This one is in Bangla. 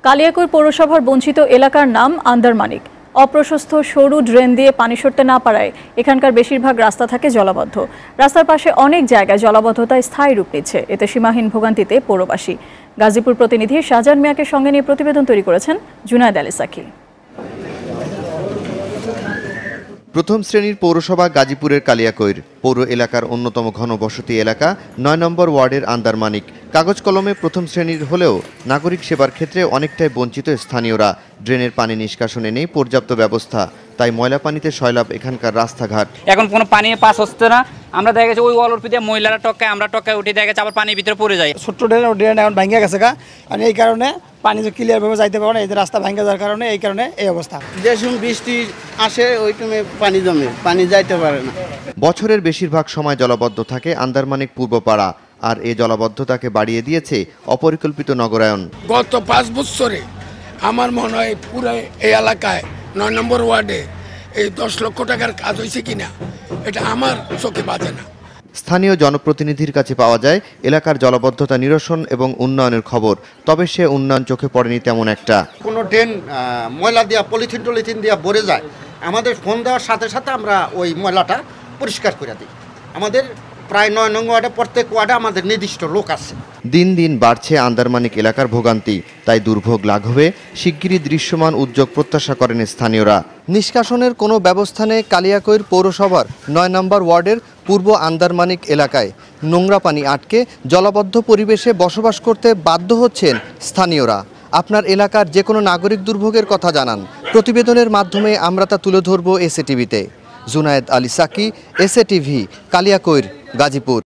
কালিয়াকৈর পৌরসভার বঞ্চিত এলাকার নাম আন্দারমানিক। অপ্রশস্ত সরু ড্রেন দিয়ে পানি সরতে না পারায় এখানকার বেশিরভাগ রাস্তা থাকে জলাবদ্ধ। রাস্তার পাশে অনেক জায়গায় জলাবদ্ধতায় স্থায়ী রূপ নিচ্ছে, এতে সীমাহীন ভোগান্তিতে পৌরবাসী। গাজীপুর প্রতিনিধি শাহজাহান মিয়াকে সঙ্গে নিয়ে প্রতিবেদন তৈরি করেছেন জুনায়েদ আলী সাকি। প্রথম শ্রেণীর পৌরসভা গাজীপুরের কালিয়াকৈর পৌর এলাকার অন্যতম ঘনবসতি এলাকা ৯ নম্বর ওয়ার্ডের আন্দারমানিক। কাগজ কলমে প্রথম শ্রেণীর হলেও নাগরিক সেবার ক্ষেত্রে অনেকটাই বঞ্চিত স্থানীয়রা। ড্রেনের পানি নিষ্কাশনে নেই পর্যাপ্ত ব্যবস্থা, তাই ময়লা পানিতে সয়লাব এখানকার রাস্তাঘাট। এখন কোনো পানি পাস হচ্ছে না। আমরা দেখা গেছে ওই ওয়ালের পিঠে মহিলারা টকায়, আমরা টকায় উঠে দেখা গেছে আবার পানির ভিতরে পড়ে যায়। ছোট্ট ড্রেন এখন ভেঙে গেছে আর এই কারণে পানি যে ক্লিয়ারভাবে যাইতে পারে না, এই যে রাস্তা ভেঙে যাওয়ার কারণে এই কারণে এই অবস্থা। যে সময় বৃষ্টি আসে ওই টাইমে পানি জমে, পানি যাইতে পারে না। বছরের বেশিরভাগ সময় জলাবদ্ধ থাকে আন্দারমানিক পূর্বপাড়া, আর এই জলাবদ্ধতাকে বাড়িয়ে দিয়েছে অপরিকল্পিত নগরায়ন। গত 5 বছরে আমার মনে হয় পুরো এই এলাকায় ৯ নম্বর ওয়ার্ডে এই 10 লক্ষ টাকার কাজ হয়েছে কিনা এটা আমার চোখে বাজে না। স্থানীয় জনপ্রতিনিধির কাছে পাওয়া যায় এলাকার জলাবদ্ধতা নিরসন এবং উন্নয়নের খবর, তবে সে উন্নয়ন চোখে পড়েনি তেমন একটা। কোনো ড্রেন ময়লা দিয়া পলিথিন দিয়া ভরে যায়, আমাদের ফোন দেওয়ার সাথে সাথে আমরা ওই ময়লাটা পরিষ্কার করে দিই। আমাদের প্রায় ৯ নং ওয়ার্ডে প্রত্যেক ওয়ার্ডে আমাদের নির্দিষ্ট লোক আছে। দিন দিন বাড়ছে আন্দারমানিক এলাকার ভোগান্তি, তাই দুর্ভোগ লাঘবে শিগগিরই দৃশ্যমান উদ্যোগ প্রত্যাশা করেন স্থানীয়রা। নিষ্কাশনের কোনো ব্যবস্থা নেই কালিয়াকৈর পৌরসভার ৯ নম্বর ওয়ার্ডের পূর্ব আন্দারমানিক এলাকায়। নোংরা পানি আটকে জলাবদ্ধ পরিবেশে বসবাস করতে বাধ্য হচ্ছেন স্থানীয়রা। আপনার এলাকার যে কোনো নাগরিক দুর্ভোগের কথা জানান, প্রতিবেদনের মাধ্যমে আমরা তা তুলে ধরব এসএ টিভিতে। Junaid Ali Saki, SA TV, Kaliakair, Gazipur.